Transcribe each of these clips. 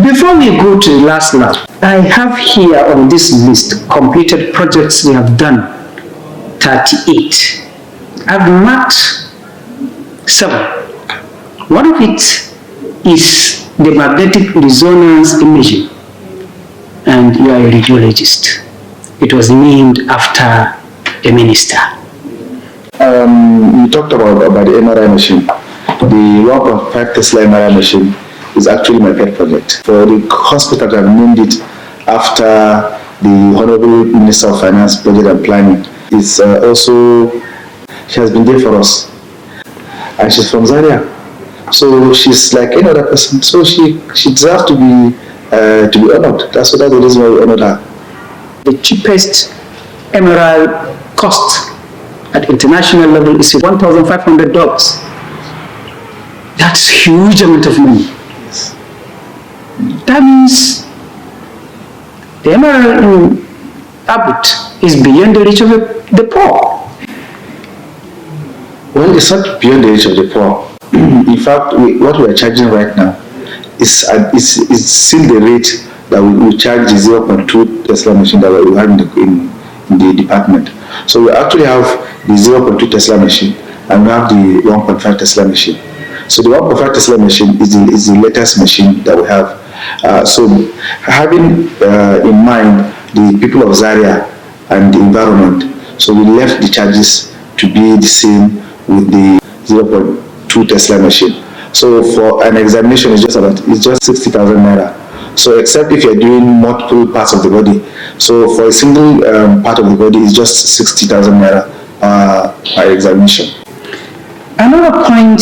Before we go to the last lab, I have here on this list completed projects we have done, 38. I've marked 7. One of it is the magnetic resonance imaging, and you are a radiologist. It was named after a minister. You talked about the MRI machine. The 1.5 Tesla MRI machine is actually my pet project. For the hospital, I've named it after the Honorable Minister of Finance, Budget and Planning. It's also, she has been there for us. And she's from Zaria. So she's like any other person. So she deserves to be honored. That's the reason why we honored her. The cheapest MRI cost at international level is $1,500. That's a huge amount of money. Yes. That means the MRI in ABUTH is beyond the reach of the poor. Well, it's not beyond the reach of the poor. In fact, what we are charging right now is still the rate that we charge the 0.2 Tesla machine that we have in the department. So we actually have the 0.2 Tesla machine and we have the 1.5 Tesla machine. So the 1.5 Tesla machine is the latest machine that we have. So having in mind the people of Zaria and the environment, so we left the charges to be the same with the 0.2 Tesla machine. So for an examination, it's just 60,000 naira. So except if you're doing multiple parts of the body, so for a single part of the body, it's just 60,000 naira per examination. Another point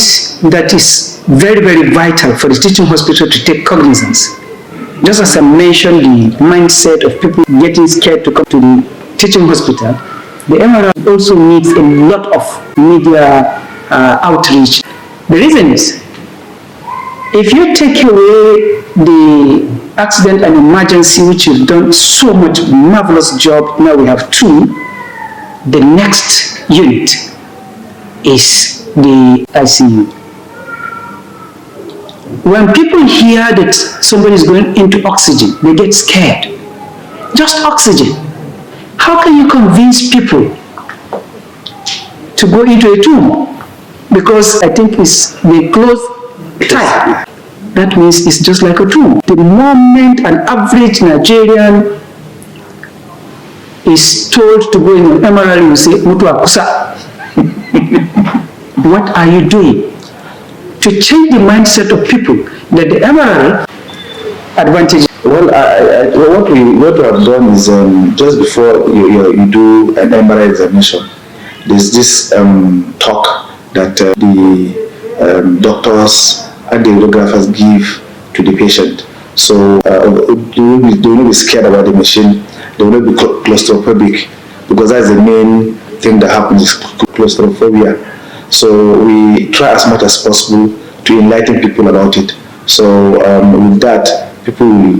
that is very, very vital for the teaching hospital to take cognizance, just as I mentioned the mindset of people getting scared to come to the teaching hospital, the MRI also needs a lot of media outreach. The reason is, if you take away the accident and emergency, which you've done so much marvelous job, now we have 2, the next unit is the ICU. When people hear that somebody is going into oxygen, they get scared. Just oxygen. How can you convince people to go into a tomb? Because I think it's the close tight. That means it's just like a tomb. The moment an average Nigerian is told to go in an MRI, you say, Mutu akusa. What are you doing to change the mindset of people that the MRI advantage? Well, what we have done is just before you do an MRI examination, there's this talk that the doctors and the radiographers give to the patient. So they will not be scared about the machine. They will not be claustrophobic, because that's the main thing that happens, is claustrophobia. So we try as much as possible to enlighten people about it. So with that, people will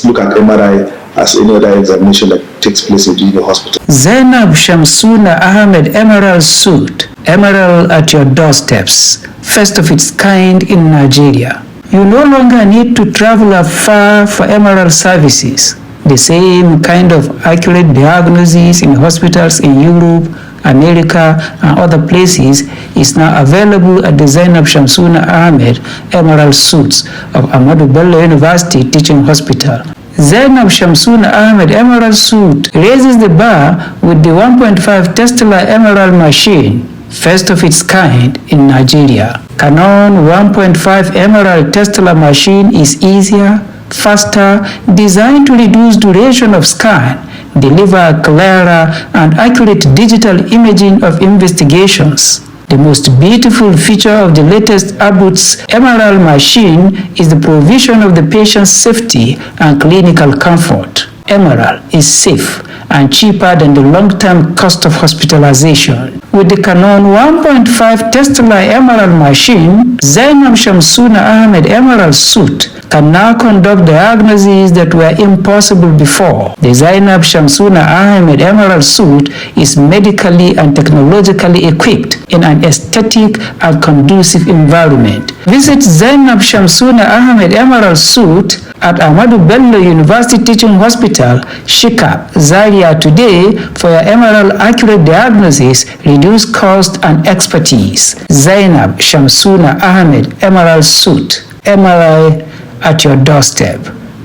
look at MRI as any other examination that takes place in the hospital. Zainab Shamsuna Ahmed Emerald Suit, Emerald at your doorsteps, first of its kind in Nigeria. You no longer need to travel afar for Emerald services. The same kind of accurate diagnosis in hospitals in Europe, America, and other places is now available at the Zainab Shamsuna Ahmed Emerald Suits of Ahmadu Bello University Teaching Hospital. Zainab Shamsuna Ahmed Emerald Suit raises the bar with the 1.5 Tesla Emerald machine, first of its kind in Nigeria. Canon 1.5 Emerald Tesla machine is easier, faster, designed to reduce duration of scan, deliver clearer and accurate digital imaging of investigations. The most beautiful feature of the latest ABUTH's Emerald machine is the provision of the patient's safety and clinical comfort. Emerald is safe and cheaper than the long-term cost of hospitalization. With the Canon 1.5 Tesla Emerald machine, Zainab Shamsuna Ahmed Emerald Suit can now conduct diagnoses that were impossible before. The Zainab Shamsuna Ahmed Emerald suit is medically and technologically equipped in an aesthetic and conducive environment. Visit Zainab Shamsuna Ahmed Emerald suit at Ahmadu Bello University Teaching Hospital, Shika, Zaria today for your emerald accurate diagnosis, reduced cost and expertise. Zainab Shamsuna Ahmed Emerald Suit, MRI at your doorstep,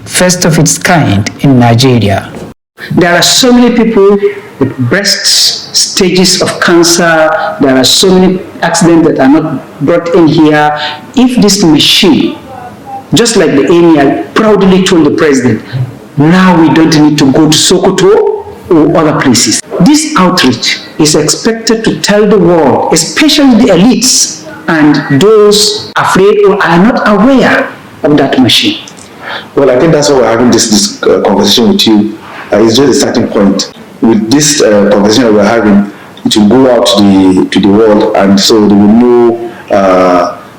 first of its kind in Nigeria. There are so many people with breast stages of cancer. There are so many accidents that are not brought in here. If this machine, just like the Emir proudly told the president, now we don't need to go to Sokoto or other places. This outreach is expected to tell the world, especially the elites and those afraid or are not aware of that machine. Well, I think that's why we're having this conversation with you. It's just a starting point. With this conversation that we're having, it will go out to the world, and so they will know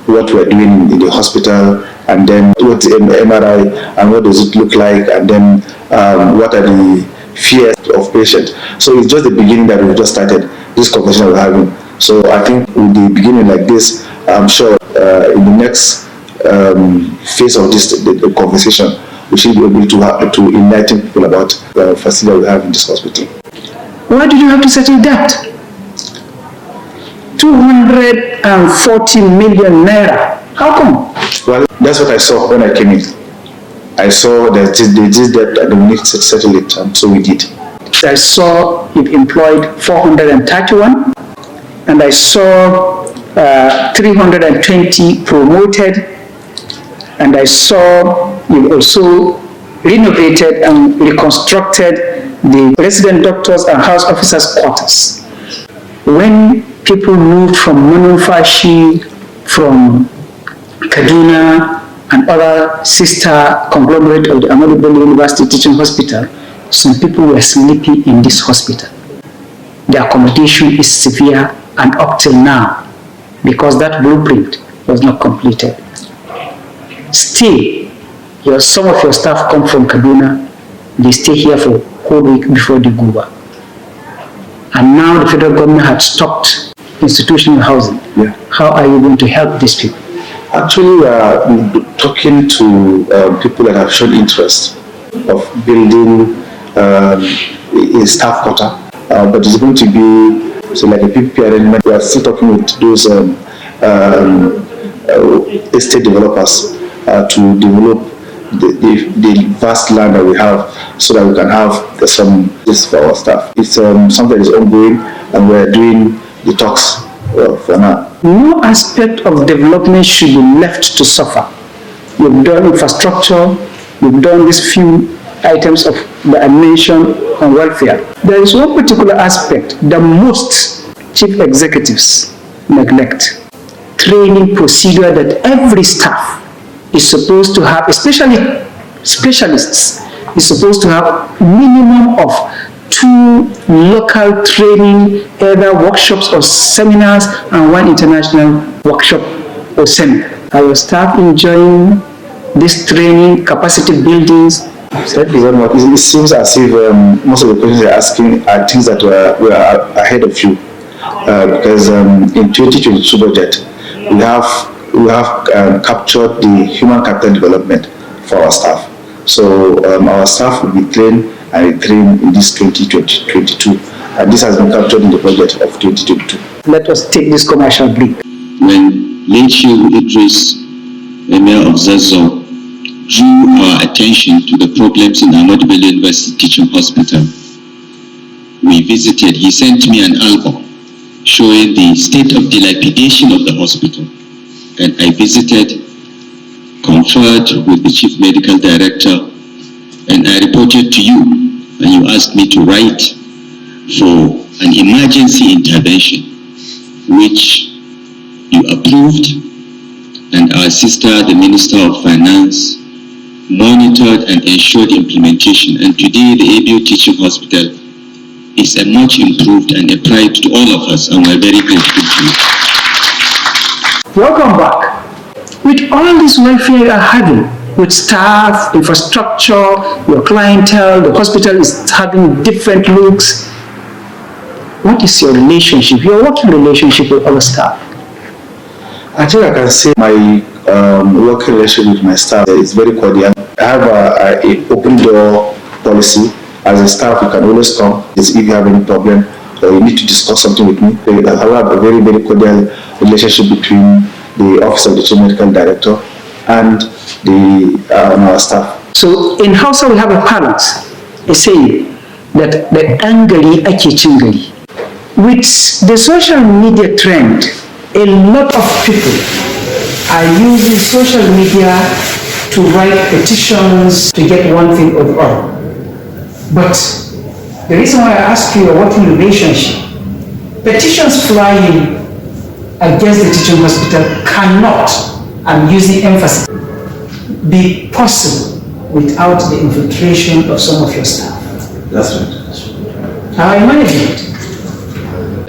what we're doing in the hospital, and then what's the MRI, and what does it look like, and then what are the fears of patients. So it's just the beginning that we've just started, this conversation we're having. So I think with the beginning like this, I'm sure in the next phase of this the conversation, we should be able to enlighten people about the facility we have in this hospital. Why did you have to settle that? 240 million naira. How come? Well, that's what I saw when I came in. I saw that this debt and we need to settle it, and so we did. I saw you've employed 431, and I saw 320 promoted, and I saw you also renovated and reconstructed the resident doctors and house officers' quarters. When people moved from Manumfashi, from Kaduna, and other sister conglomerate of the Ahmadu Bello University Teaching Hospital, some people were sleeping in this hospital. The accommodation is severe and up till now, because that blueprint was not completed. Still, some of your staff come from Kaduna, they stay here for a whole week before they go back. And now the federal government had stopped institutional housing. Yeah. How are you going to help these people? Actually, we are talking to people that have shown interest of building a staff quarter, but it's going to be like a PPP arrangement. We are still talking with those estate developers to develop the vast land that we have, so that we can have some this for our staff. It's something that is ongoing, and we're doing the talks for now. No aspect of development should be left to suffer. You've done infrastructure, you've done these few items of the mentioned on welfare. There is one particular aspect that most chief executives neglect: training procedure that every staff is supposed to have, especially specialists, is supposed to have minimum of 2 local training, either workshops or seminars, and 1 international workshop or seminar. Are your staff enjoying this training, capacity buildings? It seems as if most of the questions you're asking are things that were ahead of you, because in 2022 budget we have captured the human capital development for our staff. So our staff will be trained and retrained in this 2022, and this has been captured in the budget of 2022. Let us take this commercial break. When late Sheikh Idris, Emir of Zazzau, drew our attention to the problems in Ahmadu Bello University Teaching Hospital, we visited. He sent me an album showing the state of dilapidation of the hospital, and I visited, conferred with the chief medical director, and I reported to you, and you asked me to write for an emergency intervention, which you approved, and our sister, the Minister of Finance, monitored and ensured implementation. And today, the ABUTH Teaching Hospital is a much improved and a pride to all of us, and we're very grateful to you. Welcome back. With all this welfare you are having, with staff, infrastructure, your clientele, the hospital is having different looks. What is your relationship, your working relationship with other staff? I think I can say my working relationship with my staff is very cordial. I have an open door policy. As a staff, you can always come if you have any problem or you need to discuss something with me. I have a very, very cordial relationship between the Office of the Chief Medical Director and our staff. So in Hausa we have a balance, a saying that the angari ake cingari. With the social media trend, a lot of people are using social media to write petitions to get one thing or the other. But the reason why I ask you your working relationship, petitions flying against the teaching hospital cannot, I'm using emphasis, be possible without the infiltration of some of your staff. That's right. How are you managing it?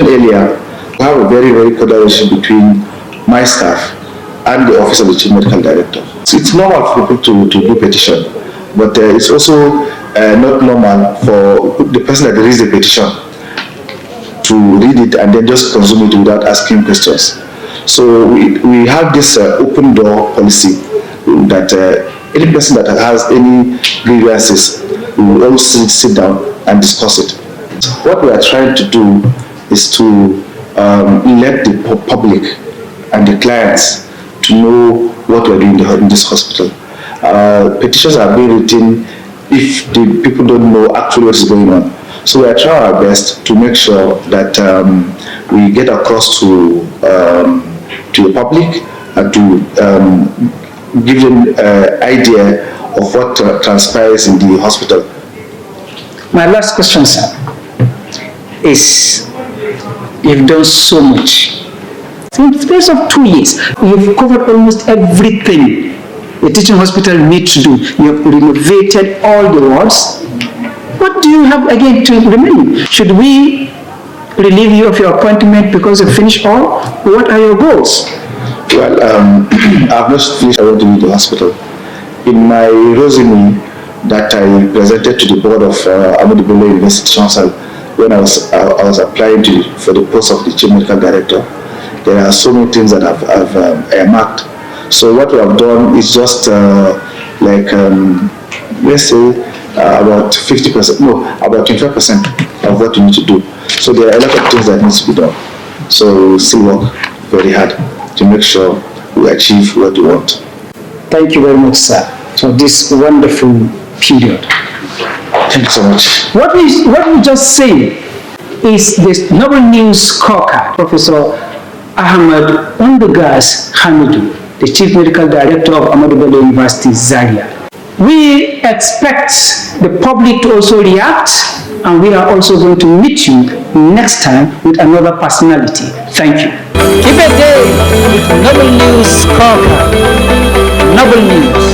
Earlier, we have a very, very cordial relationship between my staff and the Office of the Chief Medical Director. So it's normal for people to do petition, but it's also not normal for the person that reads the petition to read it and then just consume it without asking questions. So we have this open door policy that any person that has any grievances, we will always sit down and discuss it. What we are trying to do is to let the public and the clients to know what we're doing in this hospital. Petitions are being written if the people don't know actually what is going on. So we are trying our best to make sure that we get across to the public and to give them an idea of what transpires in the hospital. My last question, sir, is you've done so much. In the space of 2 years, you've covered almost everything the teaching hospital needs to do. You have renovated all the wards. What do you have again to remain? Should we relieve you of your appointment because you finished all? What are your goals? Well, I've not finished. I want to leave the hospital. In my resume that I presented to the board of Ahmadu Bello University Council when I was applying for the post of the Chief Medical Director, there are so many things that I've earmarked. So what we have done is just let's say about 50%, no, about 25% of what you need to do. So there are a lot of things that needs to be done. So we still work very hard to make sure we achieve what we want. Thank you very much, sir, for this wonderful period. Thank you so much. What we just say is this Noblenews Scorecard. Professor Ahmed Umdagass Hamidu, the Chief Medical Director of Ahmadu Bello University, Zaria. We expect the public to also react, and we are also going to meet you next time with another personality. Thank you. Keep it day with Noblenews Scorecard. Noblenews,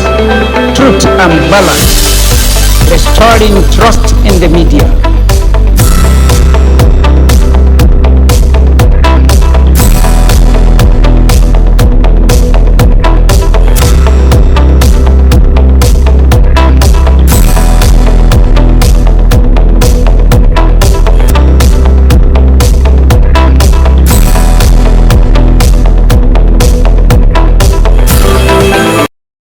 truth and balance, restoring trust in the media.